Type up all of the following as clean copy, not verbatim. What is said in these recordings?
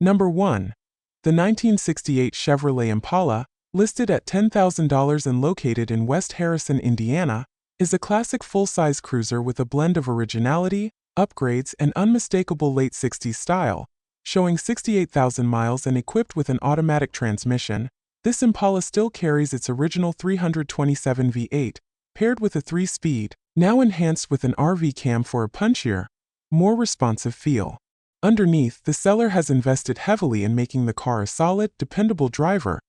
Number 1. The 1968 Chevrolet Impala, listed at $10,000 and located in West Harrison, Indiana, is a classic full-size cruiser with a blend of originality, upgrades, and unmistakable late 60s style. Showing 68,000 miles and equipped with an automatic transmission, this Impala still carries its original 327 V8, paired with a 3-speed, now enhanced with an RV cam for a punchier, more responsive feel. Underneath, the seller has invested heavily in making the car a solid, dependable driver,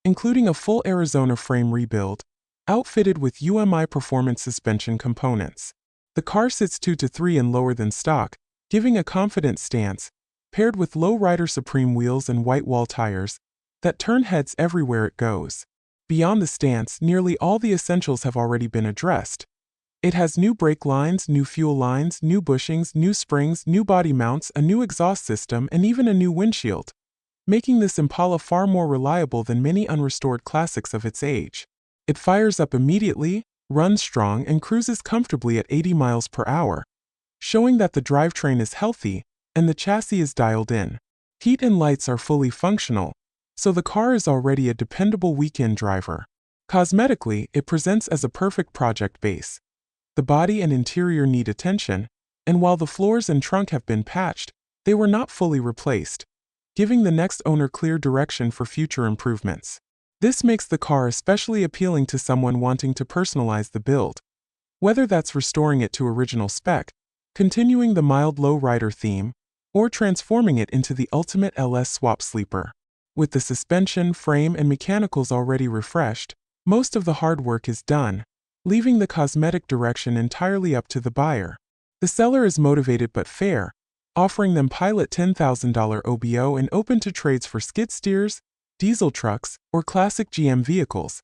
including a full Arizona frame rebuild, outfitted with UMI performance suspension components. The car sits 2 to 3 and lower than stock, giving a confident stance, paired with low rider supreme wheels and white wall tires that turn heads everywhere it goes. Beyond the stance, nearly all the essentials have already been addressed. It has new brake lines, new fuel lines, new bushings, new springs, new body mounts, a new exhaust system, and even a new windshield, making this Impala far more reliable than many unrestored classics of its age. It fires up immediately, runs strong, and cruises comfortably at 80 miles per hour, showing that the drivetrain is healthy and the chassis is dialed in. Heat and lights are fully functional, so the car is already a dependable weekend driver. Cosmetically, it presents as a perfect project base. The body and interior need attention, and while the floors and trunk have been patched, they were not fully replaced, giving the next owner clear direction for future improvements. This makes the car especially appealing to someone wanting to personalize the build. Whether that's restoring it to original spec, continuing the mild low-rider theme, or transforming it into the ultimate LS swap sleeper. With the suspension, frame, and mechanicals already refreshed, most of the hard work is done, leaving the cosmetic direction entirely up to the buyer. The seller is motivated but fair, offering them pilot $10,000 OBO and open to trades for skid steers, diesel trucks, or classic GM vehicles,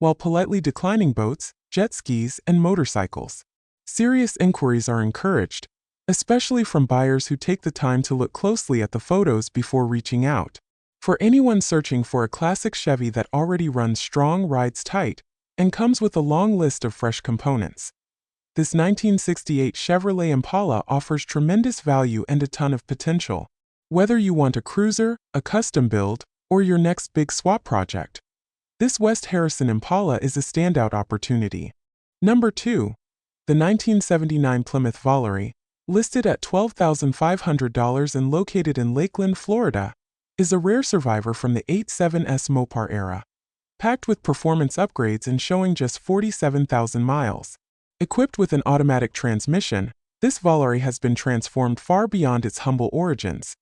while politely declining boats, jet skis, and motorcycles. Serious inquiries are encouraged, especially from buyers who take the time to look closely at the photos before reaching out. For anyone searching for a classic Chevy that already runs strong, rides tight, and comes with a long list of fresh components, this 1968 Chevrolet Impala offers tremendous value and a ton of potential. Whether you want a cruiser, a custom build, or your next big swap project, this West Harrison Impala is a standout opportunity. Number 2. The 1979 Plymouth Volare, listed at $12,500 and located in Lakeland, Florida, is a rare survivor from the 87S Mopar era. Packed with performance upgrades and showing just 47,000 miles. Equipped with an automatic transmission, this Volare has been transformed far beyond its humble origins.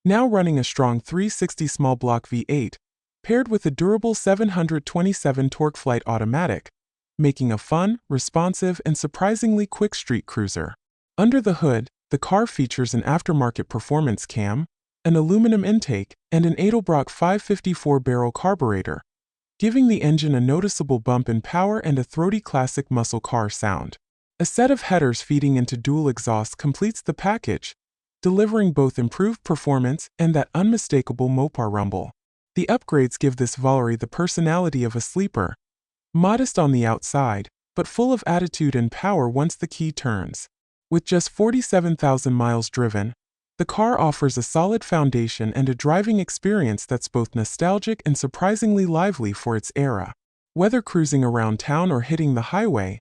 Now running a strong 360 small block V8, paired with a durable 727 torque flight automatic, making a fun, responsive, and surprisingly quick street cruiser. Under the hood, the car features an aftermarket performance cam, an aluminum intake, and an Edelbrock 554-barrel carburetor, giving the engine a noticeable bump in power and a throaty classic muscle car sound. A set of headers feeding into dual exhaust completes the package, delivering both improved performance and that unmistakable Mopar rumble. The upgrades give this Volare the personality of a sleeper, modest on the outside, but full of attitude and power once the key turns. With just 47,000 miles driven, the car offers a solid foundation and a driving experience that's both nostalgic and surprisingly lively for its era. Whether cruising around town or hitting the highway,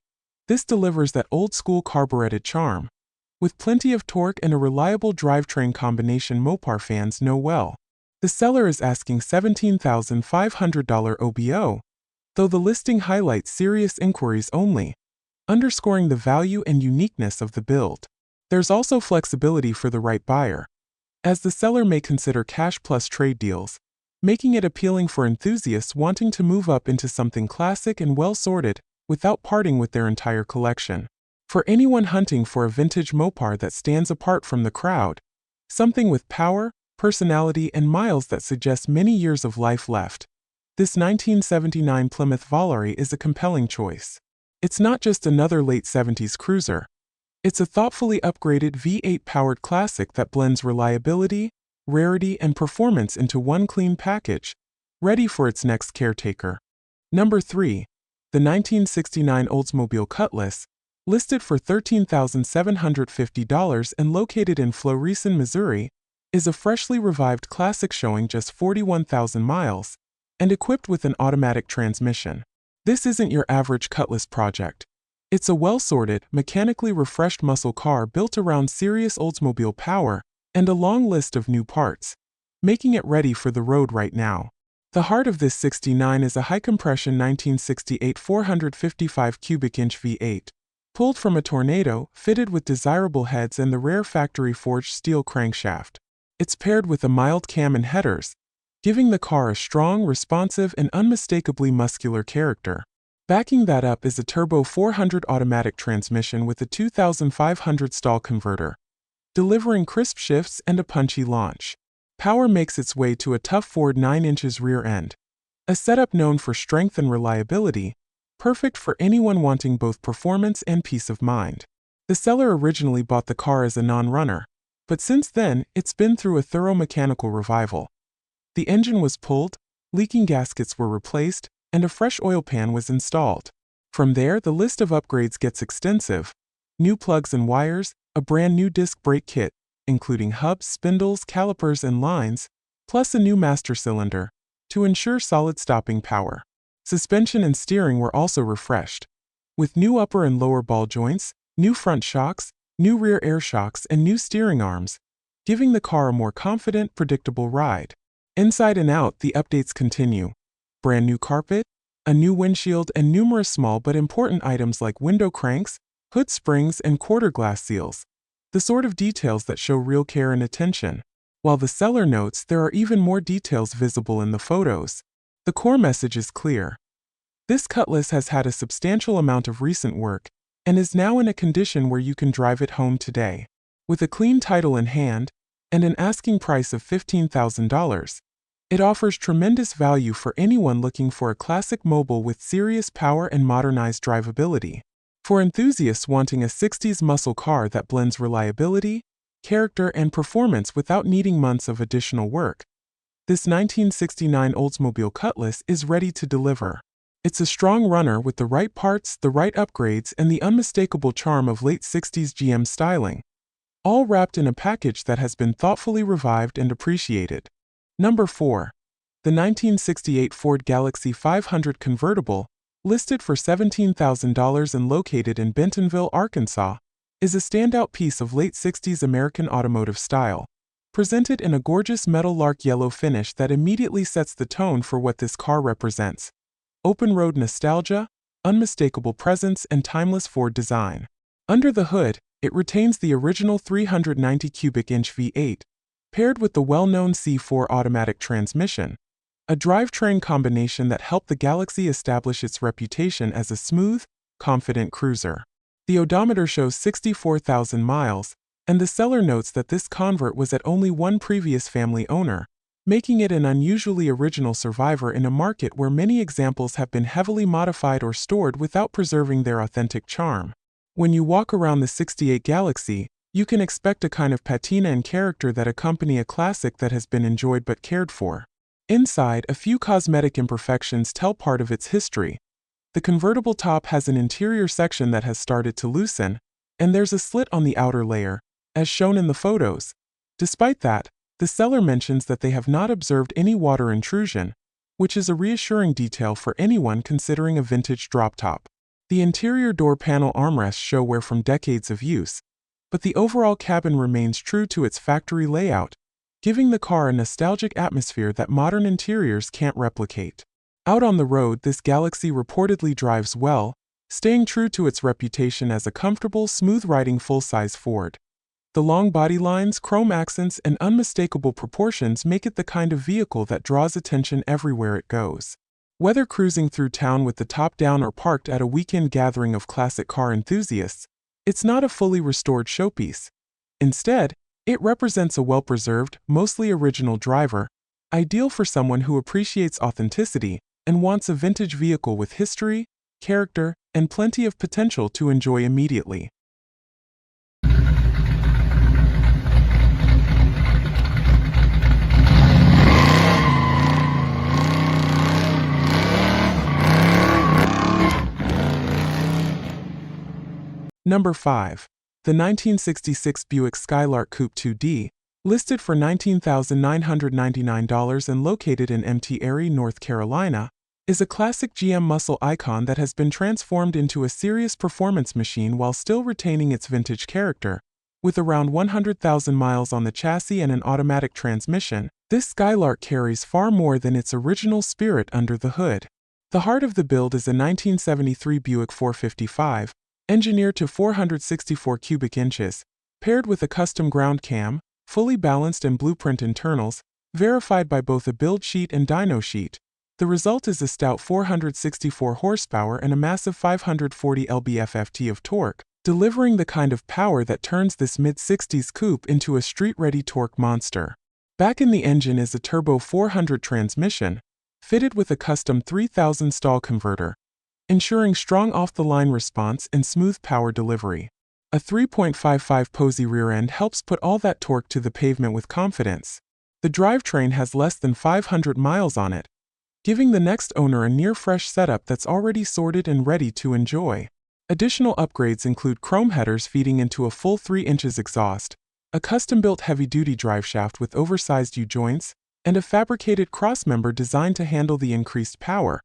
this delivers that old-school carbureted charm, with plenty of torque and a reliable drivetrain combination Mopar fans know well. The seller is asking $17,500 OBO, though the listing highlights serious inquiries only, underscoring the value and uniqueness of the build. There's also flexibility for the right buyer, as the seller may consider cash plus trade deals, making it appealing for enthusiasts wanting to move up into something classic and well-sorted without parting with their entire collection. For anyone hunting for a vintage Mopar that stands apart from the crowd, something with power, personality, and miles that suggest many years of life left, this 1979 Plymouth Volare is a compelling choice. It's not just another late 70s cruiser. It's a thoughtfully upgraded V8-powered classic that blends reliability, rarity, and performance into one clean package, ready for its next caretaker. Number 3. The 1969 Oldsmobile Cutlass, listed for $13,750 and located in Florissant, Missouri, is a freshly revived classic showing just 41,000 miles and equipped with an automatic transmission. This isn't your average Cutlass project. It's a well-sorted, mechanically refreshed muscle car built around serious Oldsmobile power and a long list of new parts, making it ready for the road right now. The heart of this 69 is a high-compression 1968 455 cubic inch V8, pulled from a Tornado, fitted with desirable heads and the rare factory-forged steel crankshaft. It's paired with a mild cam and headers, giving the car a strong, responsive, and unmistakably muscular character. Backing that up is a turbo 400 automatic transmission with a 2500 stall converter, delivering crisp shifts and a punchy launch. Power makes its way to a tough Ford 9 inches rear end, a setup known for strength and reliability, perfect for anyone wanting both performance and peace of mind. The seller originally bought the car as a non-runner, but since then, it's been through a thorough mechanical revival. The engine was pulled, leaking gaskets were replaced, and a fresh oil pan was installed. From there, the list of upgrades gets extensive. New plugs and wires, a brand new disc brake kit, including hubs, spindles, calipers, and lines, plus a new master cylinder, to ensure solid stopping power. Suspension and steering were also refreshed, with new upper and lower ball joints, new front shocks, new rear air shocks, and new steering arms, giving the car a more confident, predictable ride. Inside and out, the updates continue. Brand new carpet, a new windshield, and numerous small but important items like window cranks, hood springs, and quarter glass seals. The sort of details that show real care and attention. While the seller notes there are even more details visible in the photos, the core message is clear. This Cutlass has had a substantial amount of recent work and is now in a condition where you can drive it home today. With a clean title in hand and an asking price of $15,000, it offers tremendous value for anyone looking for a classic mobile with serious power and modernized drivability. For enthusiasts wanting a 60s muscle car that blends reliability, character, and performance without needing months of additional work, this 1969 Oldsmobile Cutlass is ready to deliver. It's a strong runner with the right parts, the right upgrades, and the unmistakable charm of late 60s GM styling, all wrapped in a package that has been thoughtfully revived and appreciated. Number 4. The 1968 Ford Galaxie 500 convertible, listed for $17,000 and located in Bentonville, Arkansas, is a standout piece of late 60s American automotive style, presented in a gorgeous metal lark yellow finish that immediately sets the tone for what this car represents. Open-road nostalgia, unmistakable presence, and timeless Ford design. Under the hood, it retains the original 390 cubic inch V8, paired with the well-known C4 automatic transmission, a drivetrain combination that helped the Galaxie establish its reputation as a smooth, confident cruiser. The odometer shows 64,000 miles, and the seller notes that this convert was at only one previous family owner, making it an unusually original survivor in a market where many examples have been heavily modified or stored without preserving their authentic charm. When you walk around the 68 Galaxie, you can expect a kind of patina and character that accompany a classic that has been enjoyed but cared for. Inside, a few cosmetic imperfections tell part of its history. The convertible top has an interior section that has started to loosen, and there's a slit on the outer layer, as shown in the photos. Despite that, the seller mentions that they have not observed any water intrusion, which is a reassuring detail for anyone considering a vintage drop top. The interior door panel armrests show wear from decades of use, but the overall cabin remains true to its factory layout, giving the car a nostalgic atmosphere that modern interiors can't replicate. Out on the road, this Galaxie reportedly drives well, staying true to its reputation as a comfortable, smooth-riding full-size Ford. The long body lines, chrome accents, and unmistakable proportions make it the kind of vehicle that draws attention everywhere it goes. Whether cruising through town with the top down or parked at a weekend gathering of classic car enthusiasts, it's not a fully restored showpiece. Instead, it represents a well-preserved, mostly original driver, ideal for someone who appreciates authenticity and wants a vintage vehicle with history, character, and plenty of potential to enjoy immediately. Number 5. The 1966 Buick Skylark Coupe 2D, Listed for $19,999 and located in Metairie, North Carolina, is a classic GM muscle icon that has been transformed into a serious performance machine while still retaining its vintage character. With around 100,000 miles on the chassis and an automatic transmission, this Skylark carries far more than its original spirit under the hood. The heart of the build is a 1973 Buick 455, engineered to 464 cubic inches, paired with a custom ground cam, fully balanced and blueprint internals, verified by both a build sheet and dyno sheet. The result is a stout 464 horsepower and a massive 540 lb-ft of torque, delivering the kind of power that turns this mid-60s coupe into a street-ready torque monster. Back in the engine is a turbo 400 transmission, fitted with a custom 3000 stall converter, ensuring strong off-the-line response and smooth power delivery. A 3.55 Posey rear end helps put all that torque to the pavement with confidence. The drivetrain has less than 500 miles on it, giving the next owner a near-fresh setup that's already sorted and ready to enjoy. Additional upgrades include chrome headers feeding into a full 3 inches exhaust, a custom-built heavy-duty driveshaft with oversized U-joints, and a fabricated crossmember designed to handle the increased power.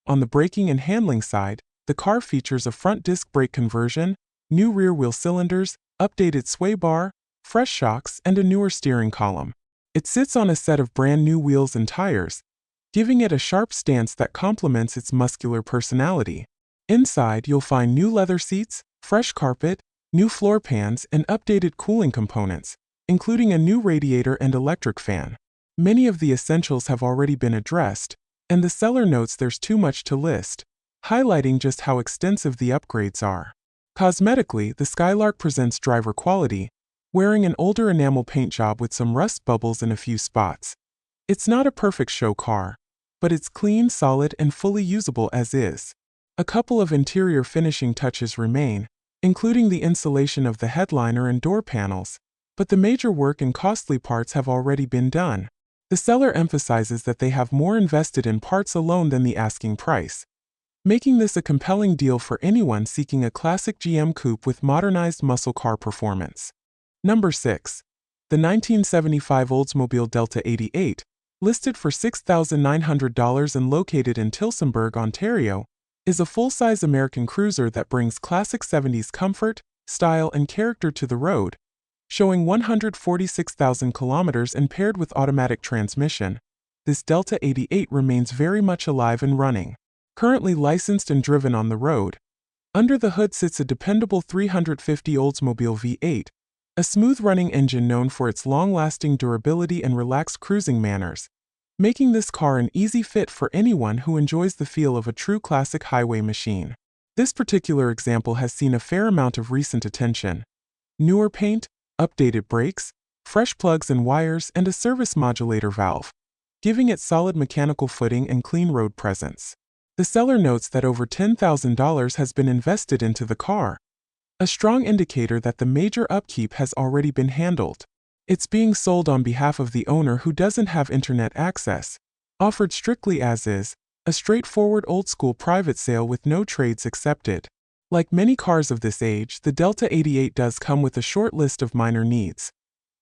On the braking and handling side, the car features a front disc brake conversion, new rear-wheel cylinders, updated sway bar, fresh shocks, and a newer steering column. It sits on a set of brand new wheels and tires, giving it a sharp stance that complements its muscular personality. Inside, you'll find new leather seats, fresh carpet, new floor pans, and updated cooling components, including a new radiator and electric fan. Many of the essentials have already been addressed, and the seller notes there's too much to list, highlighting just how extensive the upgrades are. Cosmetically, the Skylark presents driver quality, wearing an older enamel paint job with some rust bubbles in a few spots. It's not a perfect show car, but it's clean, solid, and fully usable as is. A couple of interior finishing touches remain, including the installation of the headliner and door panels, but the major work and costly parts have already been done. The seller emphasizes that they have more invested in parts alone than the asking price, making this a compelling deal for anyone seeking a classic GM coupe with modernized muscle car performance. Number 6. The 1975 Oldsmobile Delta 88, listed for $6,900 and located in Tillsonburg, Ontario, is a full-size American cruiser that brings classic 70s comfort, style, and character to the road. Showing 146,000 kilometers and paired with automatic transmission, this Delta 88 remains very much alive and running. Currently licensed and driven on the road, under the hood sits a dependable 350 Oldsmobile V8, a smooth-running engine known for its long-lasting durability and relaxed cruising manners, making this car an easy fit for anyone who enjoys the feel of a true classic highway machine. This particular example has seen a fair amount of recent attention. Newer paint, updated brakes, fresh plugs and wires, and a service modulator valve, giving it solid mechanical footing and clean road presence. The seller notes that over $10,000 has been invested into the car, a strong indicator that the major upkeep has already been handled. It's being sold on behalf of the owner who doesn't have internet access, offered strictly as is, a straightforward old-school private sale with no trades accepted. Like many cars of this age, the Delta 88 does come with a short list of minor needs.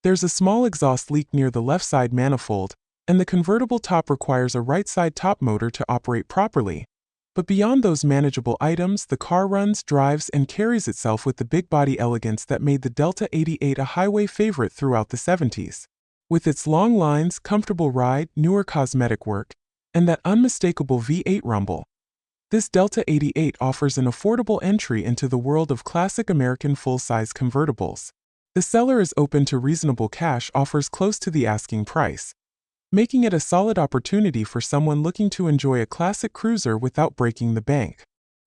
There's a small exhaust leak near the left side manifold, and the convertible top requires a right-side top motor to operate properly. But beyond those manageable items, the car runs, drives, and carries itself with the big body elegance that made the Delta 88 a highway favorite throughout the 70s. With its long lines, comfortable ride, newer cosmetic work, and that unmistakable V8 rumble, this Delta 88 offers an affordable entry into the world of classic American full-size convertibles. The seller is open to reasonable cash offers close to the asking price, making it a solid opportunity for someone looking to enjoy a classic cruiser without breaking the bank.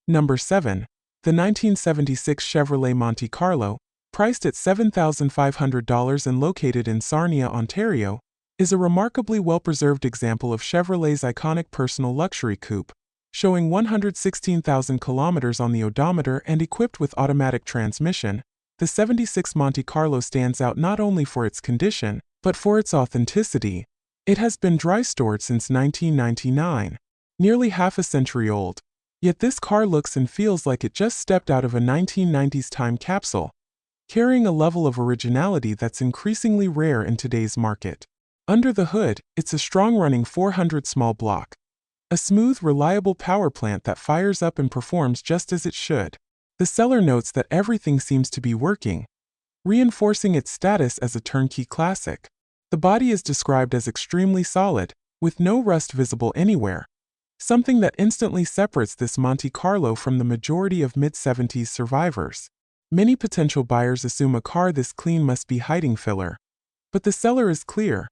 Number 7. The 1976 Chevrolet Monte Carlo, priced at $7,500 and located in Sarnia, Ontario, is a remarkably well-preserved example of Chevrolet's iconic personal luxury coupe, showing 116,000 kilometers on the odometer and equipped with automatic transmission. The 76 Monte Carlo stands out not only for its condition, but for its authenticity. It has been dry stored since 1999, nearly half a century old. Yet this car looks and feels like it just stepped out of a 1990s time capsule. carrying a level of originality that's increasingly rare in today's market. Under the hood, it's a strong-running 400 small block. A smooth, reliable power plant that fires up and performs just as it should. The seller notes that everything seems to be working, reinforcing its status as a turnkey classic. The body is described as extremely solid, with no rust visible anywhere, something that instantly separates this Monte Carlo from the majority of mid-70s survivors. Many potential buyers assume a car this clean must be hiding filler. But the seller is clear.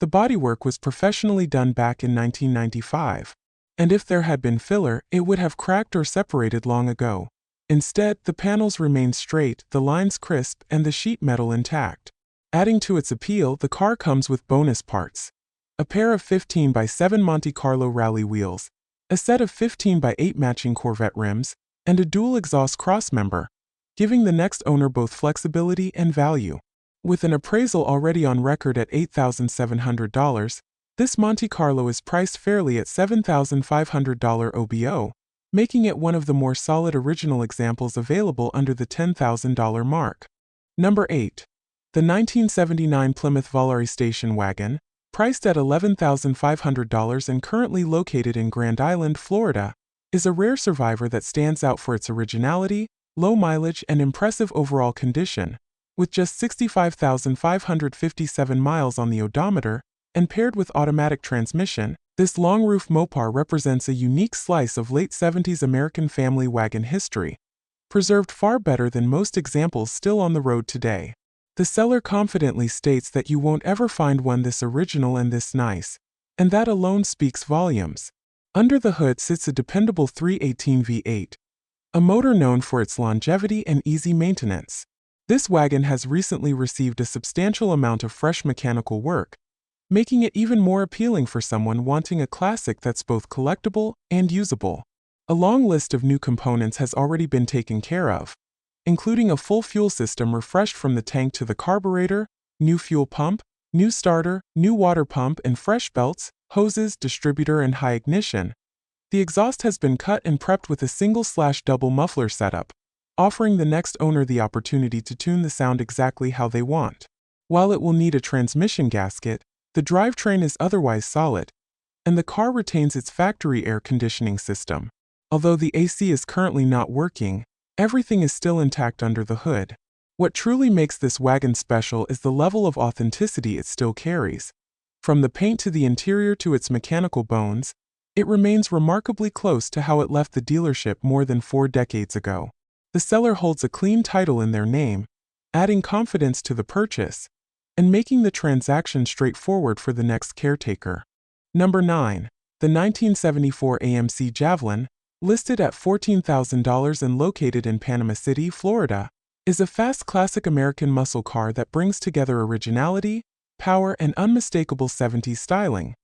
The bodywork was professionally done back in 1995. And if there had been filler, it would have cracked or separated long ago. Instead, the panels remain straight, the lines crisp, and the sheet metal intact. Adding to its appeal, the car comes with bonus parts. A pair of 15x7 Monte Carlo rally wheels, a set of 15x8 matching Corvette rims, and a dual exhaust crossmember, giving the next owner both flexibility and value. With an appraisal already on record at $8,700, this Monte Carlo is priced fairly at $7,500 OBO, making it one of the more solid original examples available under the $10,000 mark. Number 8. The 1979 Plymouth Volare station wagon, priced at $11,500 and currently located in Grand Island, Florida, is a rare survivor that stands out for its originality, low mileage, and impressive overall condition. With just 65,557 miles on the odometer, and paired with automatic transmission, this long-roof Mopar represents a unique slice of late 70s American family wagon history, preserved far better than most examples still on the road today. The seller confidently states that you won't ever find one this original and this nice, and that alone speaks volumes. Under the hood sits a dependable 318 V8, a motor known for its longevity and easy maintenance. This wagon has recently received a substantial amount of fresh mechanical work, making it even more appealing for someone wanting a classic that's both collectible and usable. A long list of new components has already been taken care of, including a full fuel system refreshed from the tank to the carburetor, new fuel pump, new starter, new water pump, and fresh belts, hoses, distributor, and high ignition. The exhaust has been cut and prepped with a single/double muffler setup, offering the next owner the opportunity to tune the sound exactly how they want. While it will need a transmission gasket, the drivetrain is otherwise solid, and the car retains its factory air conditioning system. Although the AC is currently not working, everything is still intact under the hood. What truly makes this wagon special is the level of authenticity it still carries. From the paint to the interior to its mechanical bones, it remains remarkably close to how it left the dealership more than 4 decades ago. The seller holds a clean title in their name, adding confidence to the purchase, and making the transaction straightforward for the next caretaker. Number 9. The 1974 AMC Javelin, listed at $14,000 and located in Panama City, Florida, is a fast classic American muscle car that brings together originality, power, and unmistakable 70s styling.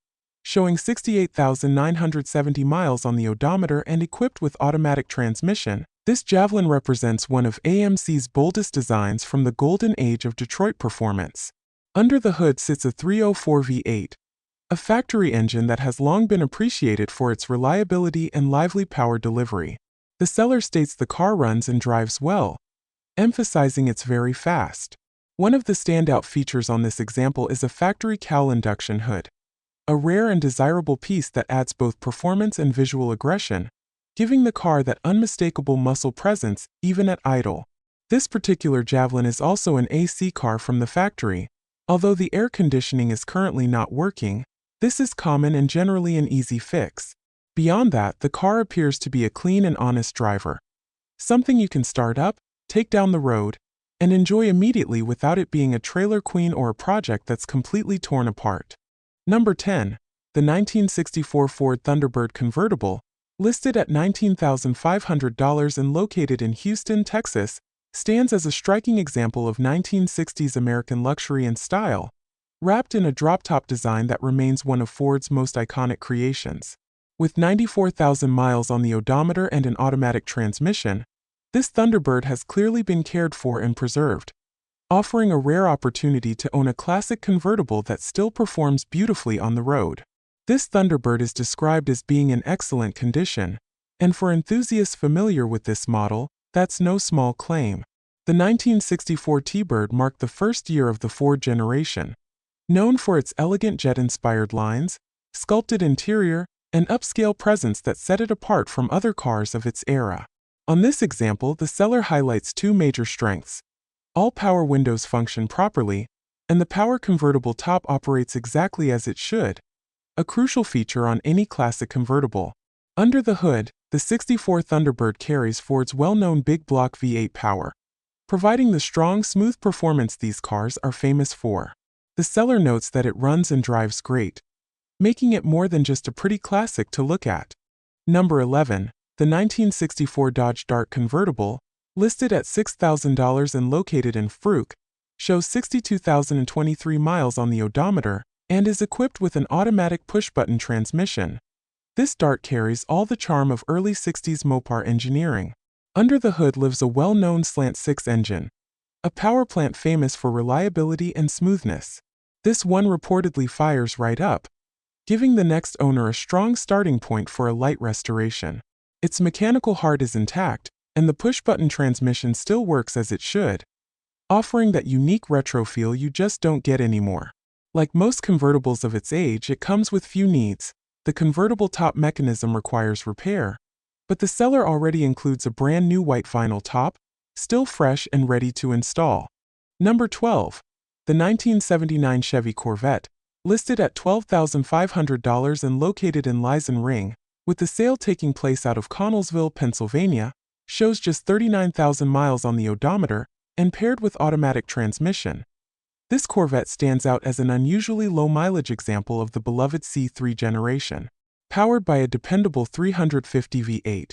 Showing 68,970 miles on the odometer and equipped with automatic transmission, this Javelin represents one of AMC's boldest designs from the golden age of Detroit performance. Under the hood sits a 304 V8, a factory engine that has long been appreciated for its reliability and lively power delivery. The seller states the car runs and drives well, emphasizing it's very fast. One of the standout features on this example is a factory cowl induction hood, a rare and desirable piece that adds both performance and visual aggression, giving the car that unmistakable muscle presence even at idle. This particular Javelin is also an AC car from the factory. Although the air conditioning is currently not working, this is common and generally an easy fix. Beyond that, the car appears to be a clean and honest driver, something you can start up, take down the road, and enjoy immediately without it being a trailer queen or a project that's completely torn apart. Number 10. The 1964 Ford Thunderbird convertible, listed at $19,500 and located in Houston, Texas, stands as a striking example of 1960s American luxury and style, wrapped in a drop-top design that remains one of Ford's most iconic creations. With 94,000 miles on the odometer and an automatic transmission, this Thunderbird has clearly been cared for and preserved, offering a rare opportunity to own a classic convertible that still performs beautifully on the road. This Thunderbird is described as being in excellent condition, and for enthusiasts familiar with this model, that's no small claim. The 1964 T-Bird marked the first year of the Ford generation. Known for its elegant jet-inspired lines, sculpted interior, and upscale presence that set it apart from other cars of its era. On this example, the seller highlights two major strengths. All power windows function properly, and the power convertible top operates exactly as it should, a crucial feature on any classic convertible. Under the hood, the 64 Thunderbird carries Ford's well-known big block V8 power, providing the strong, smooth performance these cars are famous for. The seller notes that it runs and drives great, making it more than just a pretty classic to look at. Number 11. The 1964 Dodge Dart convertible, listed at $6,000 and located in Frooke, shows 62,023 miles on the odometer and is equipped with an automatic push-button transmission. This Dart carries all the charm of early 60s Mopar engineering. Under the hood lives a well-known slant-six engine, a power plant famous for reliability and smoothness. This one reportedly fires right up, giving the next owner a strong starting point for a light restoration. Its mechanical heart is intact, and the push-button transmission still works as it should, offering that unique retro feel you just don't get anymore. Like most convertibles of its age, it comes with few needs. The convertible top mechanism requires repair, but the seller already includes a brand new white vinyl top, still fresh and ready to install. Number 12. The 1979 Chevy Corvette, listed at $12,500 and located in Lizen Ring, with the sale taking place out of Connellsville, Pennsylvania, shows just 39,000 miles on the odometer and paired with automatic transmission. This Corvette stands out as an unusually low-mileage example of the beloved C3 generation. Powered by a dependable 350 V8.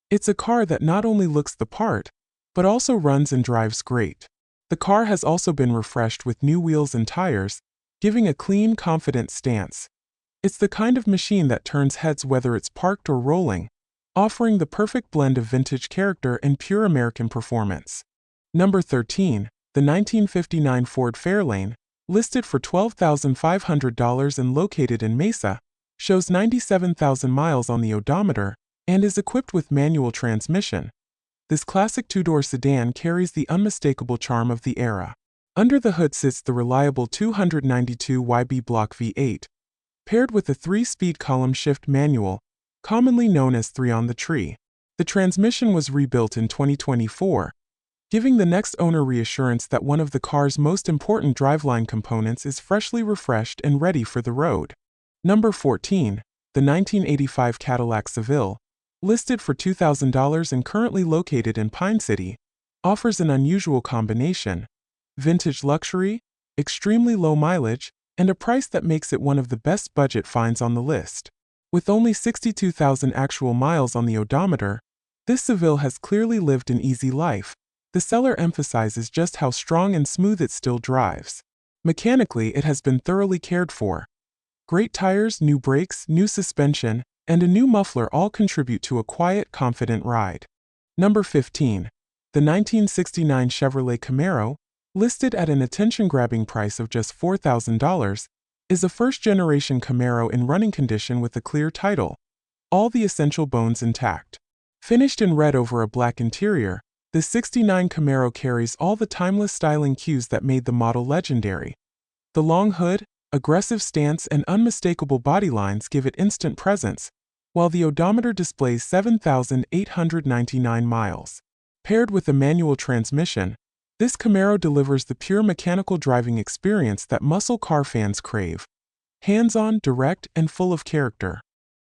It's a car that not only looks the part, but also runs and drives great. The car has also been refreshed with new wheels and tires, giving a clean, confident stance. It's the kind of machine that turns heads whether it's parked or rolling, offering the perfect blend of vintage character and pure American performance. Number 13. The 1959 Ford Fairlane, listed for $12,500 and located in Mesa, shows 97,000 miles on the odometer and is equipped with manual transmission. This classic two-door sedan carries the unmistakable charm of the era. Under the hood sits the reliable 292 YB Block V8, paired with a 3-speed column shift manual, commonly known as 3 on the tree. The transmission was rebuilt in 2024, giving the next owner reassurance that one of the car's most important driveline components is freshly refreshed and ready for the road. Number 14. The 1985 Cadillac Seville, listed for $2,000 and currently located in Pine City, offers an unusual combination: vintage luxury, extremely low mileage, and a price that makes it one of the best budget finds on the list. With only 62,000 actual miles on the odometer, this Seville has clearly lived an easy life. The seller emphasizes just how strong and smooth it still drives. Mechanically, it has been thoroughly cared for. Great tires, new brakes, new suspension, and a new muffler all contribute to a quiet, confident ride. Number 15. The 1969 Chevrolet Camaro, listed at an attention-grabbing price of just $4,000, is a first-generation Camaro in running condition with a clear title, all the essential bones intact. Finished in red over a black interior, the '69 Camaro carries all the timeless styling cues that made the model legendary. The long hood, aggressive stance, and unmistakable body lines give it instant presence, while the odometer displays 7,899 miles. Paired with a manual transmission, this Camaro delivers the pure mechanical driving experience that muscle car fans crave. Hands-on, direct, and full of character.